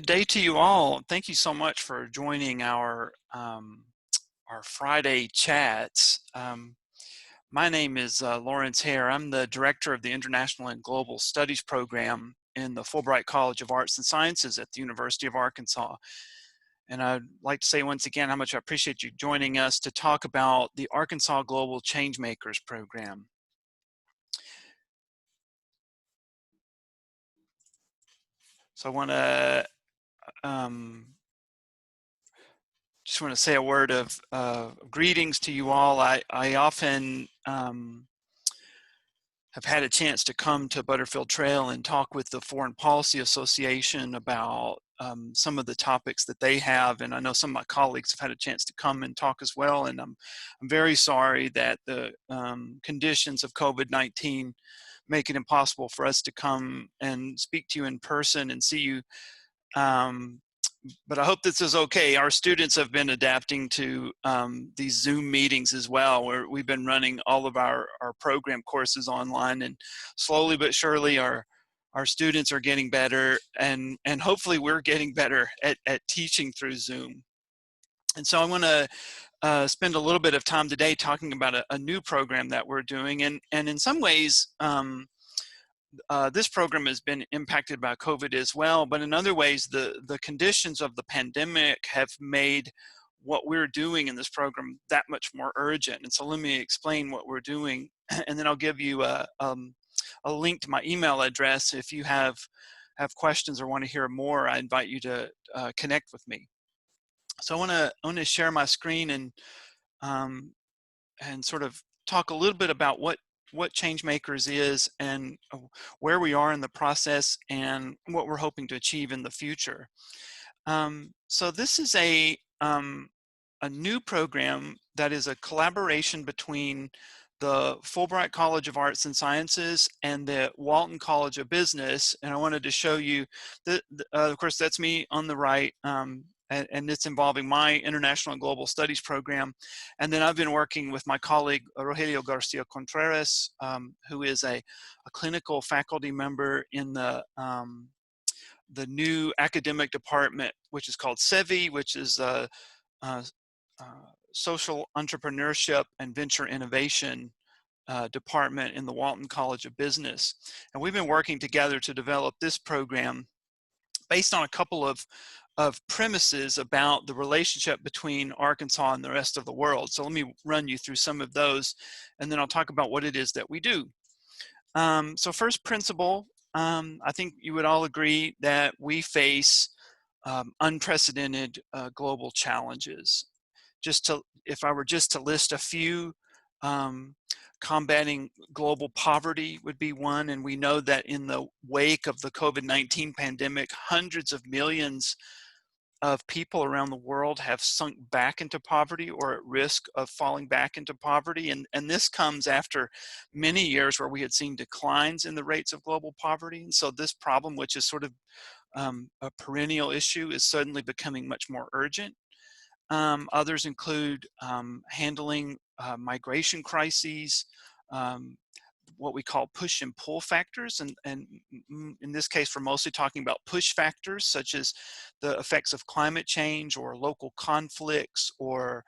day to you all. Thank you so much for joining our Friday chats. My name is Lawrence Hare. I'm the director of the International and Global Studies program in the Fulbright College of Arts and Sciences at the University of Arkansas. And I'd like to say once again how much I appreciate you joining us to talk about the Arkansas Global Changemakers program. So I want to just want to say a word of greetings to you all. I often have had a chance to come to Butterfield Trail and talk with the Foreign Policy Association about some of the topics that they have, and I know some of my colleagues have had a chance to come and talk as well, and I'm very sorry that the conditions of COVID-19 make it impossible for us to come and speak to you in person and see you. But I hope this is okay. Our students have been adapting to these Zoom meetings as well, where we've been running all of our program courses online, and slowly but surely our students are getting better, and hopefully we're getting better at teaching through Zoom. And so I want to spend a little bit of time today talking about a new program that we're doing, and in some ways this program has been impacted by COVID as well, but in other ways, the conditions of the pandemic have made what we're doing in this program that much more urgent. And so let me explain what we're doing, and then I'll give you a link to my email address. If you have questions or want to hear more, I invite you to connect with me. So I want to share my screen and sort of talk a little bit about what Changemakers is and where we are in the process and what we're hoping to achieve in the future. So this is a new program that is a collaboration between the Fulbright College of Arts and Sciences and the Walton College of Business. And I wanted to show you that, of course, that's me on the right. And it's involving my International and Global Studies program. And then I've been working with my colleague, Rogelio Garcia Contreras, who is a clinical faculty member in the new academic department, which is called SEVI, which is Social Entrepreneurship and Venture Innovation department in the Walton College of Business. And we've been working together to develop this program based on a couple of premises about the relationship between Arkansas and the rest of the world. So let me run you through some of those, and then I'll talk about what it is that we do. So first principle, I think you would all agree that we face unprecedented global challenges. If I were just to list a few, combating global poverty would be one, and we know that in the wake of the COVID-19 pandemic, hundreds of millions of people around the world have sunk back into poverty or at risk of falling back into poverty. And this comes after many years where we had seen declines in the rates of global poverty. And so this problem, which is sort of a perennial issue, is suddenly becoming much more urgent. Others include handling migration crises, what we call push and pull factors, and in this case we're mostly talking about push factors such as the effects of climate change or local conflicts or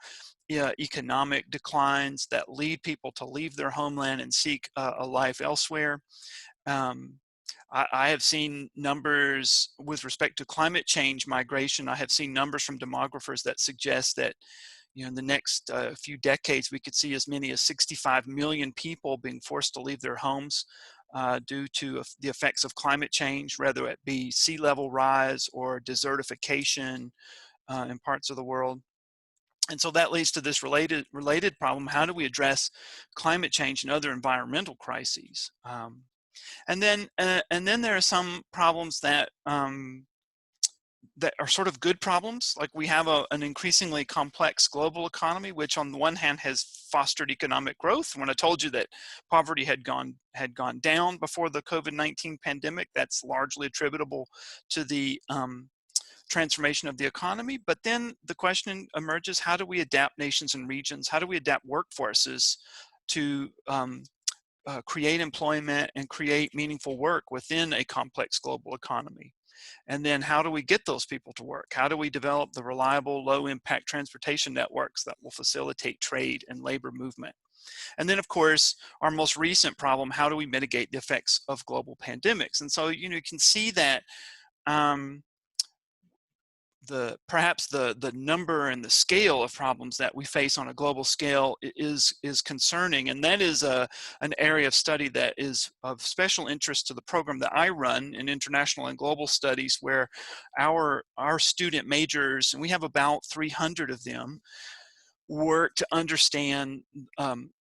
economic declines that lead people to leave their homeland and seek a life elsewhere. I have seen numbers with respect to climate change migration. I have seen numbers from demographers that suggest that in the next few decades, we could see as many as 65 million people being forced to leave their homes due to the effects of climate change, whether it be sea level rise or desertification in parts of the world. And so that leads to this related problem. How do we address climate change and other environmental crises? And then there are some problems that that are sort of good problems. Like we have an increasingly complex global economy, which on the one hand has fostered economic growth. When I told you that poverty had gone down before the COVID-19 pandemic, that's largely attributable to the transformation of the economy. But then the question emerges: how do we adapt nations and regions? How do we adapt workforces to create employment and create meaningful work within a complex global economy? And then how do we get those people to work? How do we develop the reliable, low-impact transportation networks that will facilitate trade and labor movement? And then, of course, our most recent problem, how do we mitigate the effects of global pandemics? And so, you can see that um, perhaps the number and the scale of problems that we face on a global scale is concerning, and that is an area of study that is of special interest to the program that I run in international and global studies, where our student majors, and we have about 300 of them, work to understand,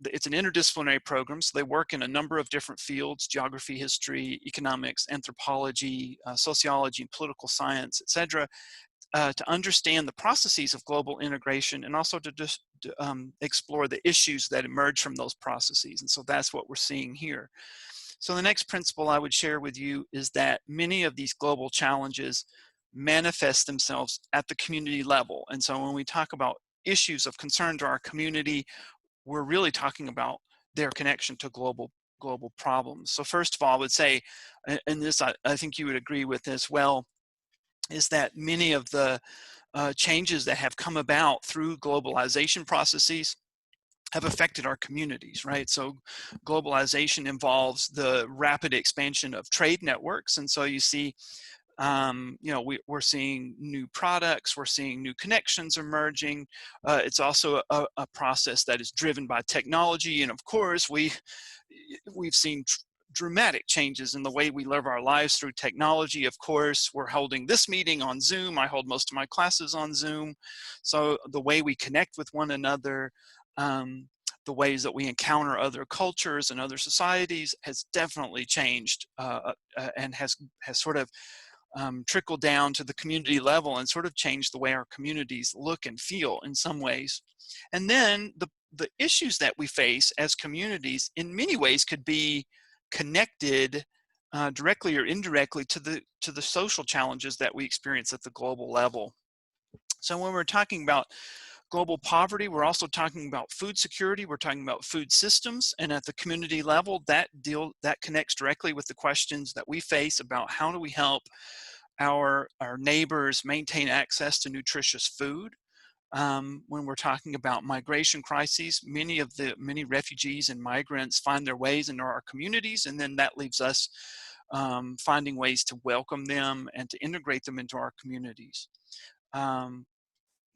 it's an interdisciplinary program, so they work in a number of different fields: geography, history, economics, anthropology, sociology, and political science, etc., to understand the processes of global integration, and also to just explore the issues that emerge from those processes. And so that's what we're seeing here. So the next principle I would share with you is that many of these global challenges manifest themselves at the community level. And so when we talk about issues of concern to our community, we're really talking about their connection to global problems. So first of all, I would say, and this I think you would agree with as well, is that many of the changes that have come about through globalization processes have affected our communities, right? So globalization involves the rapid expansion of trade networks. And so you see, we're seeing new products, we're seeing new connections emerging. It's also a process that is driven by technology. And of course, we've seen dramatic changes in the way we live our lives through technology. Of course, we're holding this meeting on Zoom. I hold most of my classes on Zoom. So the way we connect with one another, the ways that we encounter other cultures and other societies has definitely changed, and has sort of trickled down to the community level and sort of changed the way our communities look and feel in some ways. And then the issues that we face as communities in many ways could be connected directly or indirectly to the social challenges that we experience at the global level. So when we're talking about global poverty, we're also talking about food security, we're talking about food systems, and at the community level, that connects directly with the questions that we face about how do we help our neighbors maintain access to nutritious food. When we're talking about migration crises, many refugees and migrants find their ways into our communities, and then that leaves us finding ways to welcome them and to integrate them into our communities.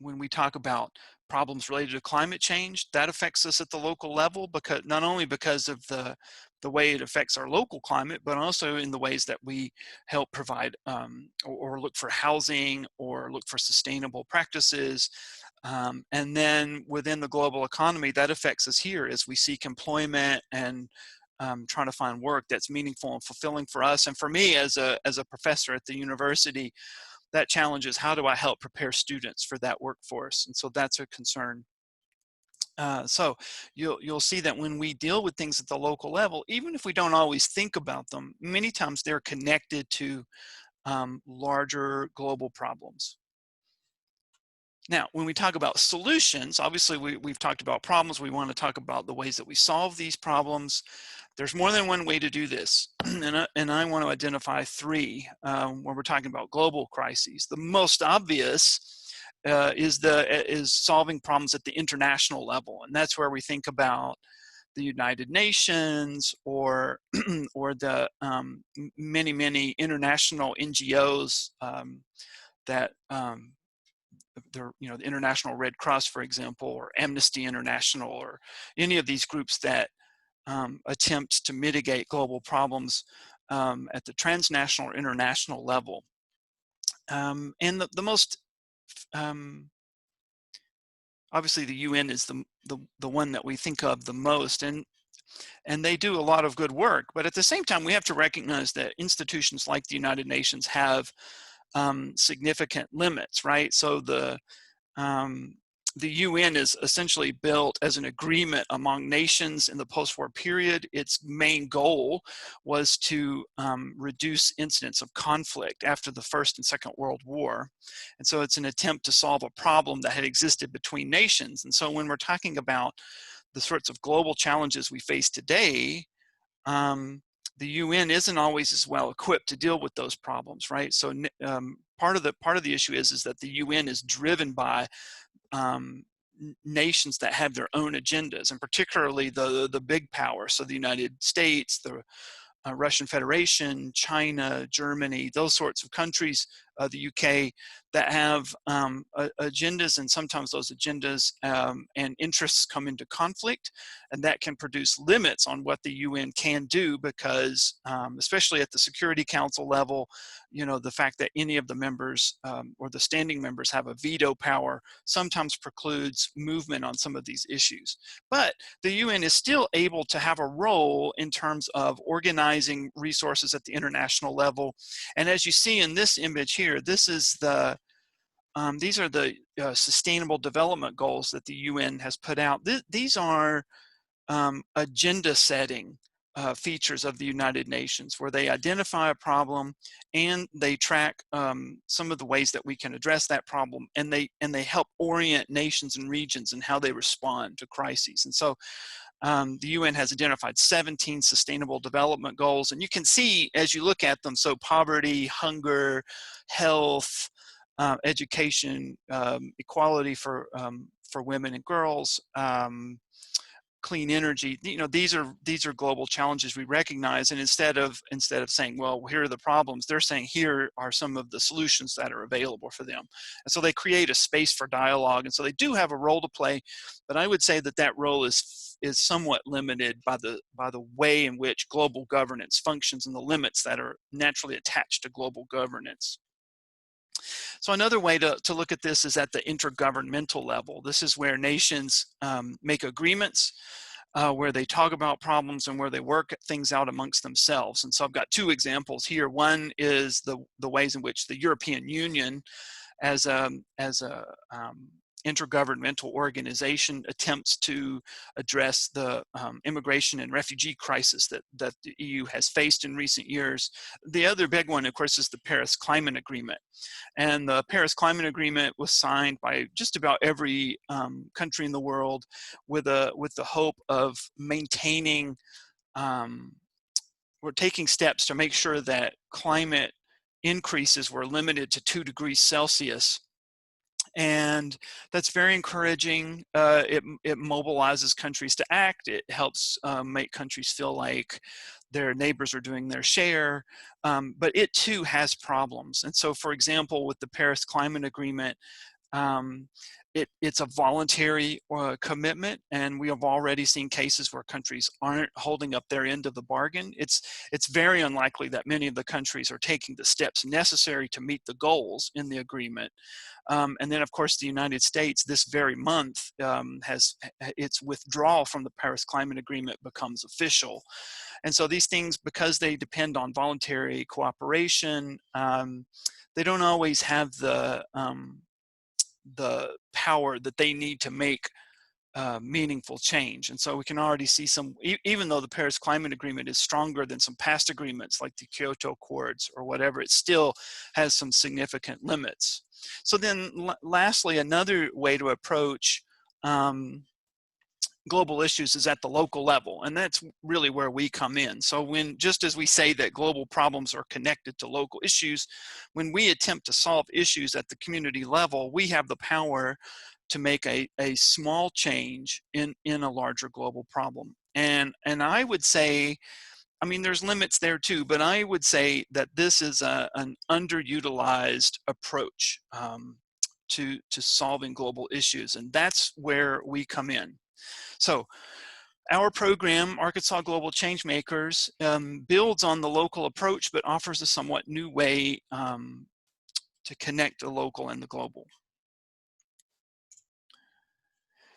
When we talk about problems related to climate change, that affects us at the local level, because not only because of the way it affects our local climate, but also in the ways that we help provide or look for housing or look for sustainable practices. And then within the global economy, that affects us here as we seek employment and trying to find work that's meaningful and fulfilling for us. And for me as a professor at the university, that challenge is, how do I help prepare students for that workforce? And so that's a concern. So you'll see that when we deal with things at the local level, even if we don't always think about them, many times they're connected to larger global problems. Now, when we talk about solutions, obviously we've talked about problems. We want to talk about the ways that we solve these problems. There's more than one way to do this, and I want to identify three when we're talking about global crises. The most obvious is solving problems at the international level, and that's where we think about the United Nations or the many international NGOs that the International Red Cross, for example, or Amnesty International, or any of these groups that attempt to mitigate global problems at the transnational or international level. And the most, obviously the UN is the one that we think of the most, and they do a lot of good work, but at the same time we have to recognize that institutions like the United Nations have significant limits, right? So the UN is essentially built as an agreement among nations in the post-war period. Its main goal was to reduce incidents of conflict after the First and Second World War. And so it's an attempt to solve a problem that had existed between nations. And so when we're talking about the sorts of global challenges we face today, the UN isn't always as well equipped to deal with those problems, right? So part of the issue is that the UN is driven by nations that have their own agendas, and particularly the big powers. So the United States, the Russian Federation, China, Germany, those sorts of countries, the UK, that have agendas, and sometimes those agendas and interests come into conflict, and that can produce limits on what the UN can do, because especially at the Security Council level, you know, the fact that any of the members or the standing members have a veto power sometimes precludes movement on some of these issues. But the UN is still able to have a role in terms of organizing resources at the international level. And as you see in this image here, this is these are the Sustainable Development Goals that the UN has put out. These are agenda setting features of the United Nations, where they identify a problem and they track some of the ways that we can address that problem, and they help orient nations and regions and how they respond to crises. And so the UN has identified 17 sustainable development goals, and you can see as you look at them, so poverty, hunger, health, education, equality for women and girls, clean energy. You know, these are global challenges we recognize, and instead of saying, well, here are the problems, they're saying here are some of the solutions that are available for them. And so they create a space for dialogue, and so they do have a role to play, but I would say that that role is somewhat limited by the way in which global governance functions and the limits that are naturally attached to global governance. So another way to look at this is at the intergovernmental level. This is where nations make agreements, where they talk about problems and where they work things out amongst themselves. And so I've got two examples here. One is the ways in which the European Union, as a intergovernmental organization, attempts to address the immigration and refugee crisis that the EU has faced in recent years. The other big one, of course, is the Paris Climate Agreement. And the Paris Climate Agreement was signed by just about every country in the world with the hope of maintaining, we're taking steps to make sure that climate increases were limited to 2 degrees Celsius. And that's very encouraging. It mobilizes countries to act. It helps make countries feel like their neighbors are doing their share, but it too has problems. And so, for example, with the Paris Climate Agreement, it's a voluntary commitment, and we have already seen cases where countries aren't holding up their end of the bargain. It's very unlikely that many of the countries are taking the steps necessary to meet the goals in the agreement. And then, of course, the United States this very month has its withdrawal from the Paris Climate Agreement becomes official. And so these things, because they depend on voluntary cooperation, they don't always have the power that they need to make meaningful change. And so we can already see some, even though the Paris Climate Agreement is stronger than some past agreements like the Kyoto Accords or whatever, it still has some significant limits. So then lastly, another way to approach global issues is at the local level, and that's really where we come in. So just as we say that global problems are connected to local issues, when we attempt to solve issues at the community level, we have the power to make a small change in a larger global problem. And I would say, I mean, there's limits there too, but I would say that this is an underutilized approach to solving global issues, and that's where we come in. So our program, Arkansas Global Changemakers, builds on the local approach, but offers a somewhat new way to connect the local and the global.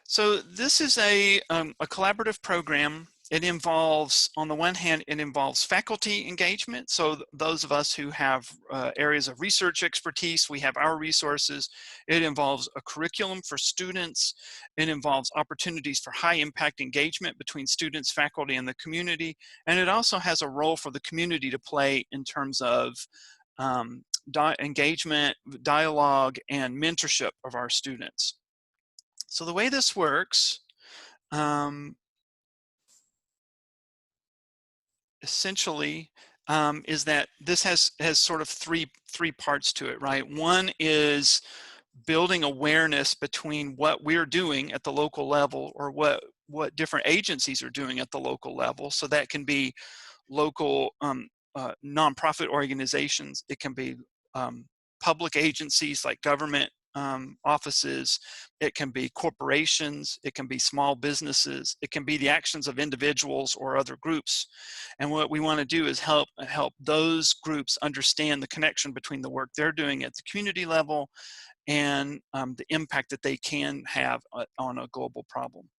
So this is a collaborative program. It involves, on the one hand, it involves faculty engagement. So those of us who have areas of research expertise, we have our resources. It involves a curriculum for students. It involves opportunities for high impact engagement between students, faculty, and the community. And it also has a role for the community to play in terms of engagement, dialogue, and mentorship of our students. So the way this works, essentially is that this has sort of three parts to it, right? One is building awareness between what we're doing at the local level, or what different agencies are doing at the local level. So that can be local nonprofit organizations. It can be public agencies like government offices. It can be corporations. It can be small businesses. It can be the actions of individuals or other groups. And what we want to do is help those groups understand the connection between the work they're doing at the community level and the impact that they can have on a global problem.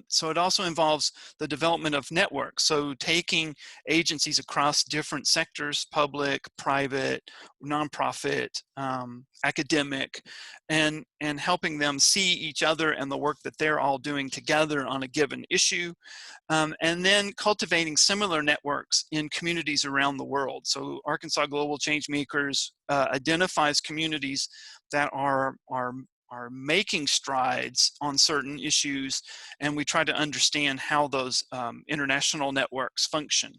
So it also involves the development of networks. So taking agencies across different sectors, public, private, nonprofit, academic, and helping them see each other and the work that they're all doing together on a given issue. And then cultivating similar networks in communities around the world. So Arkansas Global Changemakers identifies communities that are making strides on certain issues, and we try to understand how those international networks function,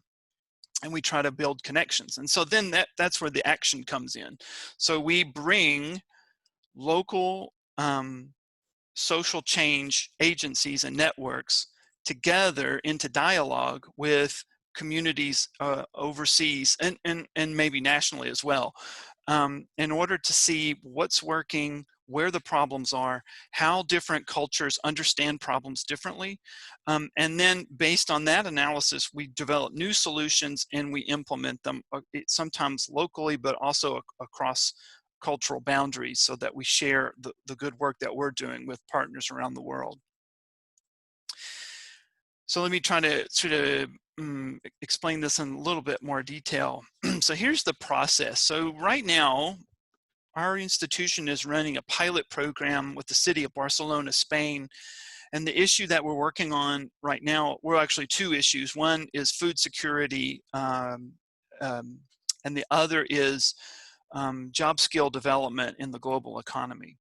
and we try to build connections. And so then that's where the action comes in. So we bring local social change agencies and networks together into dialogue with communities overseas and maybe nationally as well, in order to see what's working, where the problems are, how different cultures understand problems differently. And then based on that analysis, we develop new solutions and we implement them, sometimes locally, but also across cultural boundaries, so that we share the good work that we're doing with partners around the world. So let me try to sort of explain this in a little bit more detail. So here's the process. So right now, our institution is running a pilot program with the city of Barcelona, Spain. And the issue that we're working on right now, we're actually two issues. One is food security, and the other is job skill development in the global economy.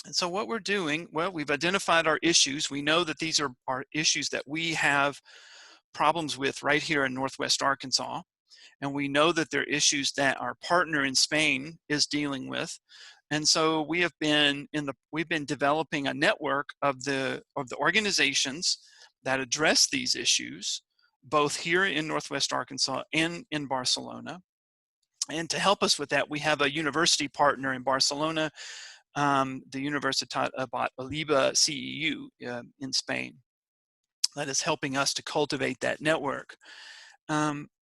And so what we're doing, well, we've identified our issues. We know that these are issues that we have problems with right here in Northwest Arkansas. And we know that they're issues that our partner in Spain is dealing with. And so we've been developing a network of the organizations that address these issues, both here in Northwest Arkansas and in Barcelona. And to help us with that, we have a university partner in Barcelona, the Universitat Abat Oliba CEU in Spain, that is helping us to cultivate that network.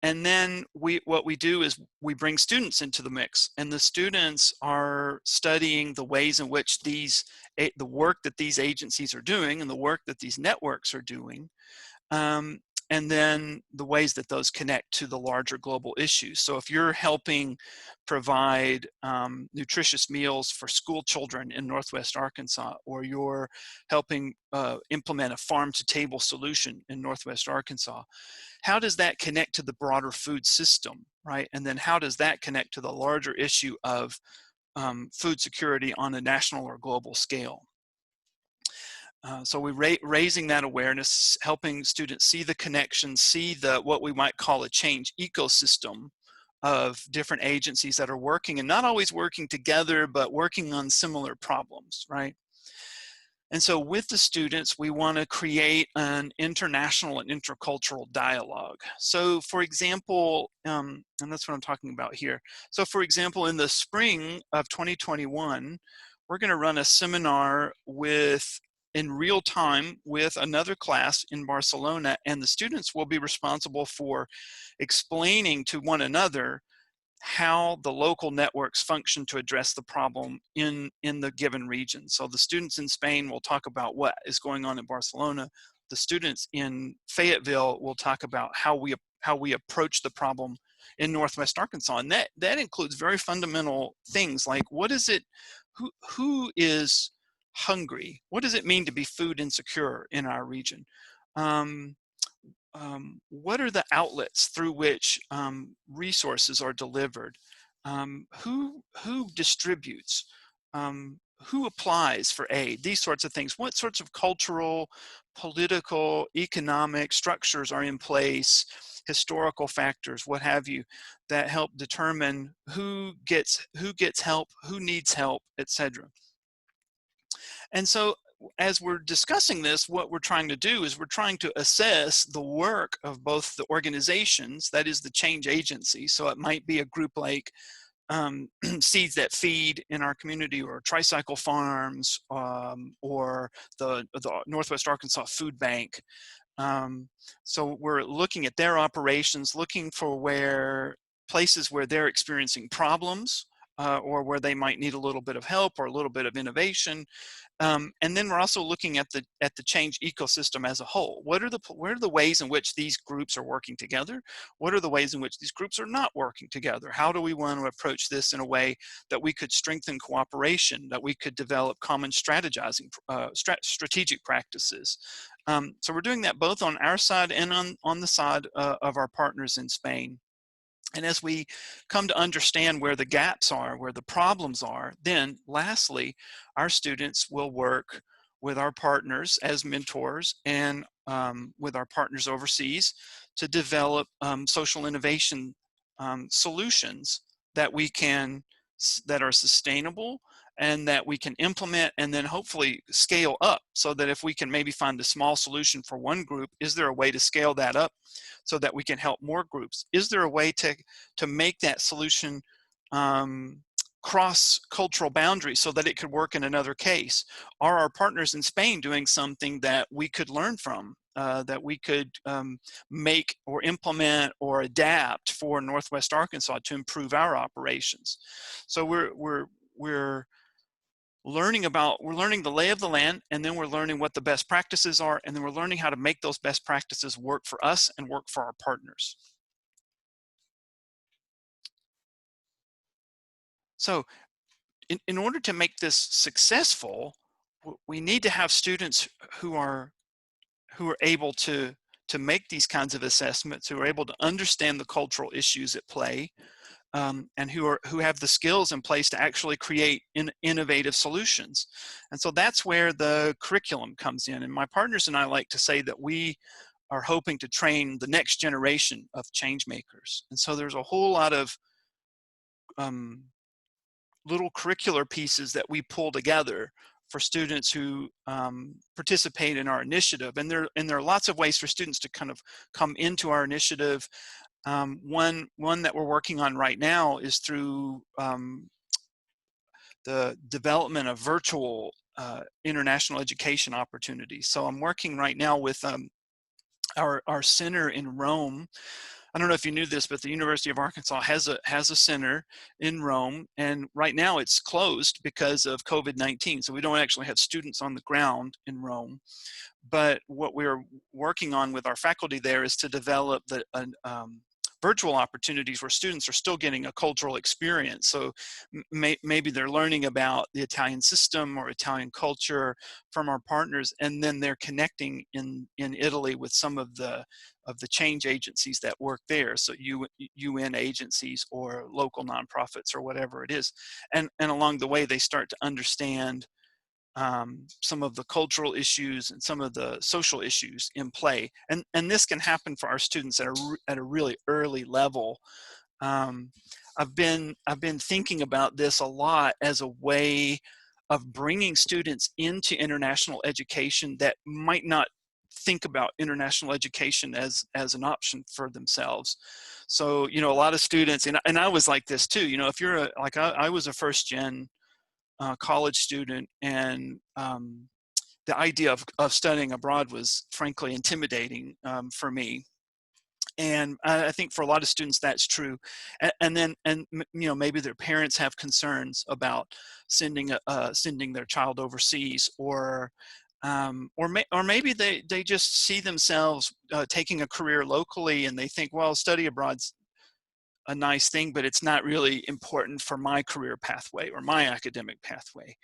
And then what we do is we bring students into the mix, and the students are studying the ways in which the work that these agencies are doing and the work that these networks are doing, and then the ways that those connect to the larger global issues. So if you're helping provide nutritious meals for school children in Northwest Arkansas, or you're helping implement a farm-to-table solution in Northwest Arkansas, how does that connect to the broader food system, right? And then how does that connect to the larger issue of food security on a national or global scale? So we're raising that awareness, helping students see the connections, see what we might call a change ecosystem of different agencies that are working, and not always working together, but working on similar problems, right? And so with the students, we want to create an international and intercultural dialogue. So for example, and that's what I'm talking about here. So for example, in the spring of 2021, we're going to run a seminar in real time with another class in Barcelona, and the students will be responsible for explaining to one another how the local networks function to address the problem in the given region. So the students in Spain will talk about what is going on in Barcelona. The students in Fayetteville will talk about how we approach the problem in Northwest Arkansas. And that includes very fundamental things like, what is it, who is hungry? What does it mean to be food insecure in our region? What are the outlets through which resources are delivered? Who distributes? who applies for aid, these sorts of things. What sorts of cultural, political, economic structures are in place, historical factors, what have you, that help determine who gets help, who needs help, etc. And so as we're discussing this, what we're trying to do is we're trying to assess the work of both the organizations, that is the change agency. So it might be a group like Seeds That Feed in our community, or Tricycle Farms, or the Northwest Arkansas Food Bank. So we're looking at their operations, looking for places where they're experiencing problems, or where they might need a little bit of help or a little bit of innovation. And then we're also looking at the change ecosystem as a whole. What are the ways in which these groups are working together? What are the ways in which these groups are not working together? How do we want to approach this in a way that we could strengthen cooperation, that we could develop common strategizing, strategic practices? So we're doing that both on our side and on the side of our partners in Spain. And as we come to understand where the gaps are, where the problems are, then lastly, our students will work with our partners as mentors and with our partners overseas to develop social innovation solutions that that are sustainable and that we can implement and then hopefully scale up, so that if we can maybe find a small solution for one group, is there a way to scale that up so that we can help more groups? Is there a way to make that solution cross cultural boundaries so that it could work in another case? Are our partners in Spain doing something that we could learn from, that we could make or implement or adapt for Northwest Arkansas to improve our operations? So we're learning the lay of the land, and then we're learning what the best practices are, and then we're learning how to make those best practices work for us and work for our partners. So in order to make this successful, we need to have students who are able to make these kinds of assessments, who are able to understand the cultural issues at play, and who have the skills in place to actually create innovative solutions. And so that's where the curriculum comes in. And my partners and I like to say that we are hoping to train the next generation of change makers. And so there's a whole lot of little curricular pieces that we pull together for students who participate in our initiative. And there are lots of ways for students to kind of come into our initiative. One that we're working on right now is through the development of virtual international education opportunities. So I'm working right now with our center in Rome. I don't know if you knew this, but the University of Arkansas has a center in Rome, and right now it's closed because of COVID-19. So we don't actually have students on the ground in Rome. But what we're working on with our faculty there is to develop virtual opportunities where students are still getting a cultural experience. So maybe they're learning about the Italian system or Italian culture from our partners, and then they're connecting in Italy with some of the change agencies that work there. So UN agencies or local nonprofits or whatever it is. And along the way, they start to understand some of the cultural issues and some of the social issues in play, and this can happen for our students at a really early level. I've been thinking about this a lot as a way of bringing students into international education that might not think about international education as an option for themselves. So a lot of students, and I was like this too. If you're I was a first gen college student, and the idea of studying abroad was frankly intimidating for me. And I think for a lot of students that's true. And maybe their parents have concerns about sending their child overseas, or maybe they just see themselves taking a career locally, and they think, well, study abroad's a nice thing, but it's not really important for my career pathway or my academic pathway.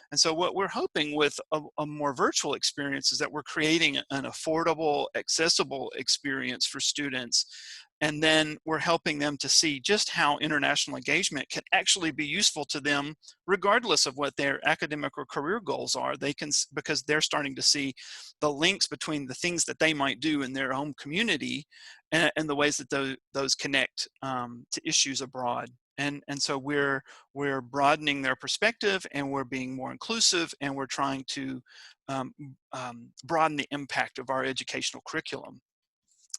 And so what we're hoping with a more virtual experience is that we're creating an affordable, accessible experience for students And then we're helping them to see just how international engagement can actually be useful to them, regardless of what their academic or career goals are. They can, because they're starting to see the links between the things that they might do in their home community and the ways that those connect to issues abroad. And so we're broadening their perspective, and we're being more inclusive, and we're trying to broaden the impact of our educational curriculum.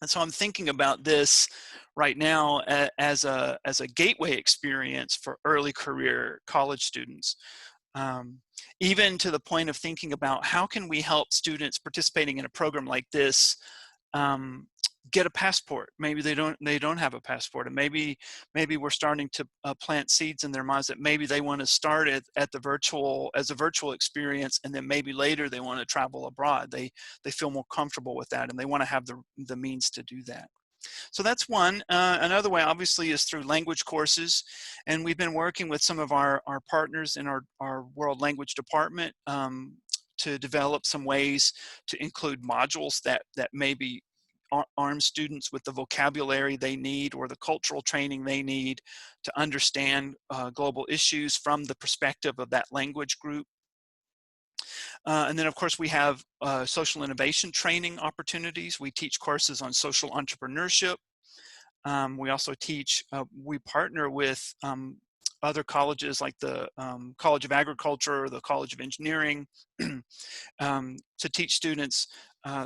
And so I'm thinking about this right now as a gateway experience for early career college students. Even to the point of thinking about how can we help students participating in a program like this get a passport. Maybe they don't have a passport, and maybe we're starting to plant seeds in their minds that maybe they want to start at the virtual, as a virtual experience, and then maybe later they want to travel abroad. They feel more comfortable with that, and they want to have the means to do that. So that's one. Another way, obviously, is through language courses. And we've been working with some of our partners in our World Language Department to develop some ways to include modules that maybe arm students with the vocabulary they need or the cultural training they need to understand global issues from the perspective of that language group. And then, of course, we have social innovation training opportunities. We teach courses on social entrepreneurship. We also teach, we partner with other colleges like the College of Agriculture, the College of Engineering, to teach students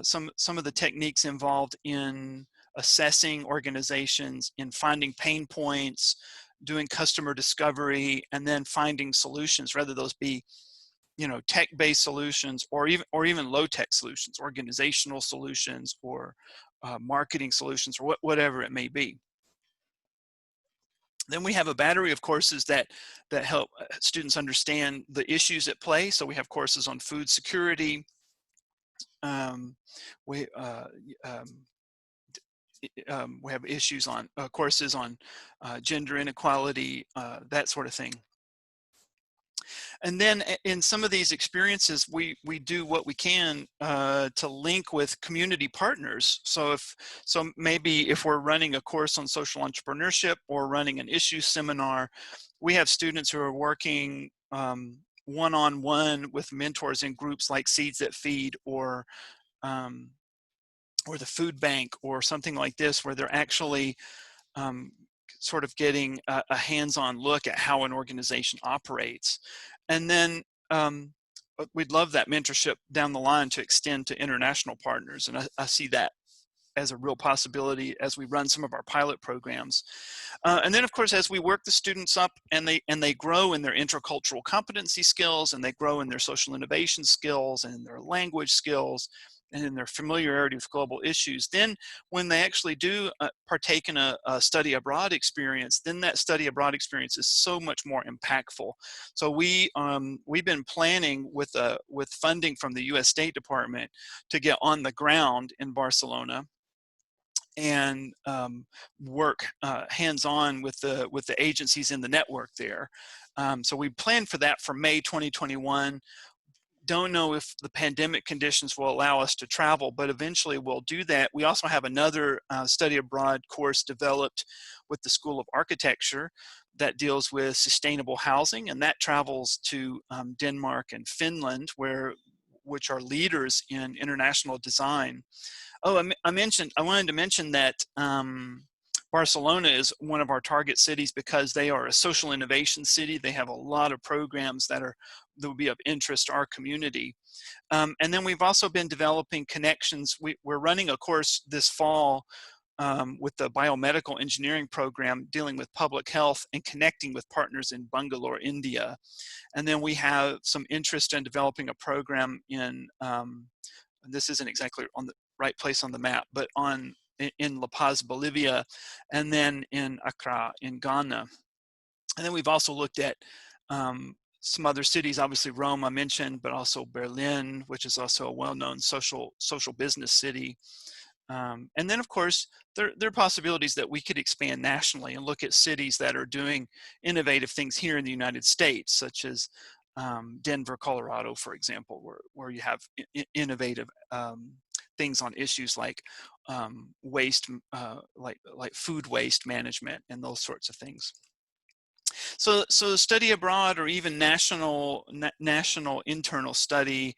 some of the techniques involved in assessing organizations, in finding pain points, doing customer discovery, and then finding solutions, whether those be tech-based solutions or even low-tech solutions, organizational solutions, or marketing solutions, or whatever it may be. Then we have a battery of courses that help students understand the issues at play. So we have courses on food security. We have issues on courses on gender inequality, that sort of thing. And then in some of these experiences, we do what we can to link with community partners. So maybe if we're running a course on social entrepreneurship or running an issue seminar, we have students who are working one-on-one with mentors in groups like Seeds That Feed or the food bank or something like this, where they're actually sort of getting a hands-on look at how an organization operates. And then we'd love that mentorship down the line to extend to international partners. And I see that as a real possibility as we run some of our pilot programs. And then, of course, as we work the students up and they grow in their intercultural competency skills, and they grow in their social innovation skills and in their language skills and in their familiarity with global issues, then when they actually do partake in a study abroad experience, then that study abroad experience is so much more impactful. So we've been planning with funding from the U.S. State Department to get on the ground in Barcelona and work hands-on with the agencies in the network there. So we planned for that for May 2021. Don't know if the pandemic conditions will allow us to travel, but eventually we'll do that. We also have another study abroad course developed with the School of Architecture that deals with sustainable housing, and that travels to Denmark and Finland, which are leaders in international design. Oh, I wanted to mention that Barcelona is one of our target cities because they are a social innovation city. They have a lot of programs that will be of interest to our community. And then we've also been developing connections. We're running a course this fall with the biomedical engineering program dealing with public health and connecting with partners in Bangalore, India. And then we have some interest in developing a program in, this isn't exactly on the right place on the map, but in La Paz, Bolivia, and then in Accra in Ghana. And then we've also looked at some other cities, obviously Rome I mentioned, but also Berlin, which is also a well-known social business city. And then, of course, there are possibilities that we could expand nationally and look at cities that are doing innovative things here in the United States, such as Denver, Colorado, for example, where you have innovative things on issues like waste, like food waste management and those sorts of things. So study abroad or even national internal study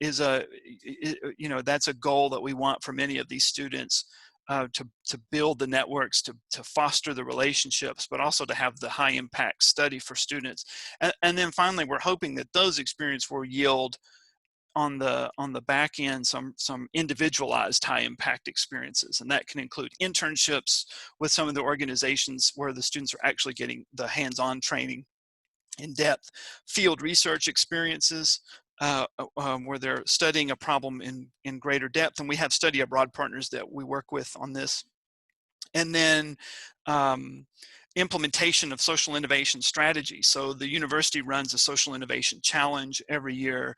is that's a goal that we want for many of these students, to build the networks, to foster the relationships, but also to have the high impact study for students. And then finally, we're hoping that those experiences will yield on the back end some individualized high impact experiences, and that can include internships with some of the organizations where the students are actually getting the hands-on training in depth, field research experiences where they're studying a problem in greater depth, and we have study abroad partners that we work with on this. And then implementation of social innovation strategies. So the university runs a social innovation challenge every year,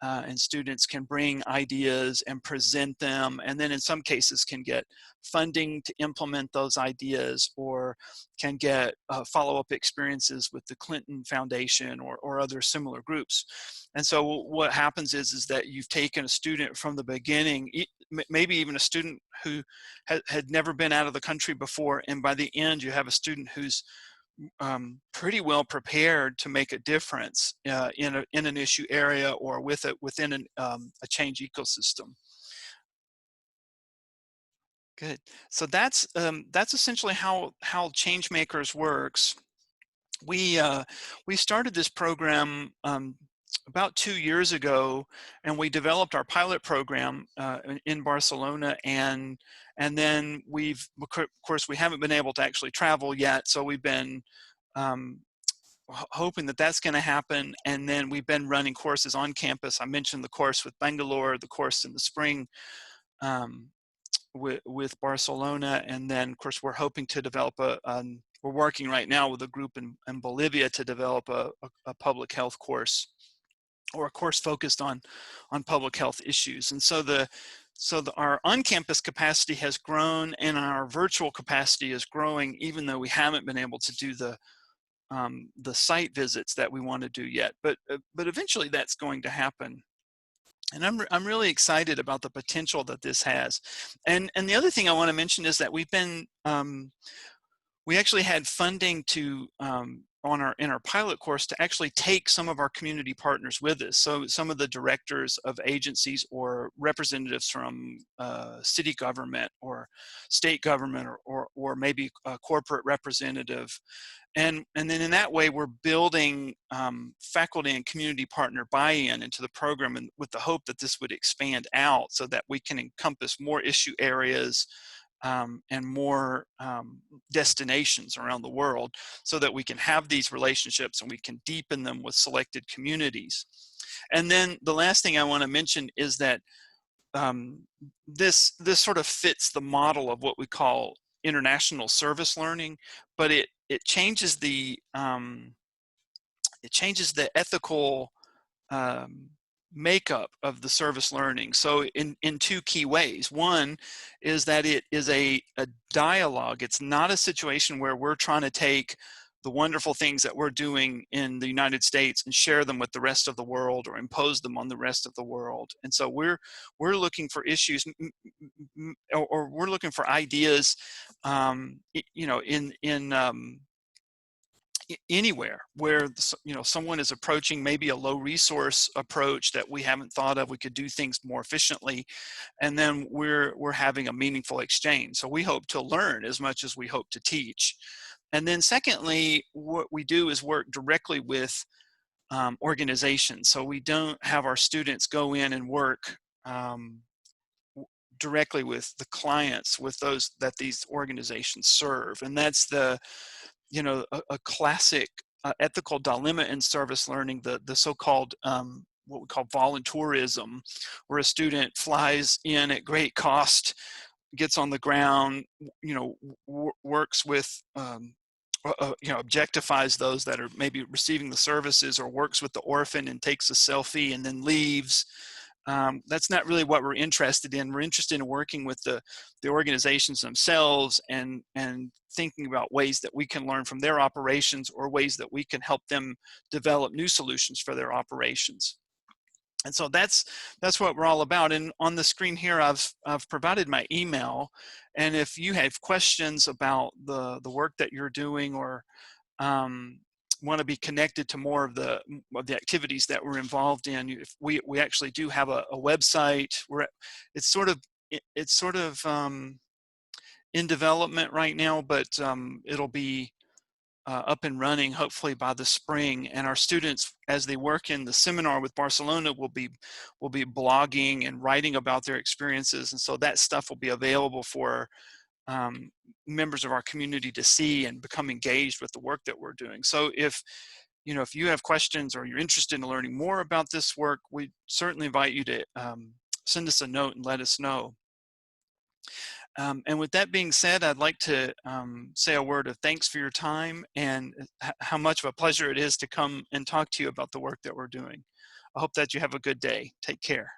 and students can bring ideas and present them, and then in some cases can get funding to implement those ideas, or can get follow-up experiences with the Clinton Foundation or other similar groups. And so what happens is that you've taken a student from the beginning, maybe even a student who had never been out of the country before, and by the end you have a student who's pretty well prepared to make a difference in an issue area or within a change ecosystem. Good. So that's essentially how Changemakers works. We started this program about 2 years ago, and we developed our pilot program in Barcelona, and then of course we haven't been able to actually travel yet, so we've been hoping that that's going to happen, and then we've been running courses on campus. I mentioned the course with Bangalore, the course in the spring with Barcelona, and then of course we're hoping to develop we're working right now with a group in Bolivia to develop a public health course, or a course focused on public health issues. And so our on-campus capacity has grown, and our virtual capacity is growing, even though we haven't been able to do the site visits that we want to do yet. But eventually that's going to happen. And I'm really excited about the potential that this has. And the other thing I want to mention is that we've been we actually had funding to in our pilot course to actually take some of our community partners with us. So some of the directors of agencies or representatives from city government or state government, or maybe a corporate representative. And then in that way, we're building faculty and community partner buy-in into the program, and with the hope that this would expand out so that we can encompass more issue areas and more destinations around the world, so that we can have these relationships and we can deepen them with selected communities. And then the last thing I want to mention is that this sort of fits the model of what we call international service learning, but it changes the ethical makeup of the service learning. So in two key ways. One is that it is a dialogue. It's not a situation where we're trying to take the wonderful things that we're doing in the United States and share them with the rest of the world, or impose them on the rest of the world. And so we're looking for issues, or we're looking for ideas, anywhere where someone is approaching maybe a low resource approach that we haven't thought of. We could do things more efficiently, and then we're having a meaningful exchange. So we hope to learn as much as we hope to teach. And then secondly, what we do is work directly with organizations. So we don't have our students go in and work directly with the clients, with those that these organizations serve. And that's a classic ethical dilemma in service learning, the so-called what we call volunteerism, where a student flies in at great cost, gets on the ground, works with objectifies those that are maybe receiving the services, or works with the orphan and takes a selfie and then leaves. That's not really what we're interested in. We're interested in working with the organizations themselves, and thinking about ways that we can learn from their operations, or ways that we can help them develop new solutions for their operations. And so that's what we're all about. And on the screen here, I've provided my email. And if you have questions about the work that you're doing, or want to be connected to more of the activities that we're involved in, we actually do have a website. It's sort of in development right now, but it'll be up and running hopefully by the spring. And our students, as they work in the seminar with Barcelona, will be blogging and writing about their experiences. And so that stuff will be available for members of our community to see and become engaged with the work that we're doing. So if you have questions, or you're interested in learning more about this work, we certainly invite you to send us a note and let us know. And with that being said, I'd like to say a word of thanks for your time, and how much of a pleasure it is to come and talk to you about the work that we're doing. I hope that you have a good day. Take care.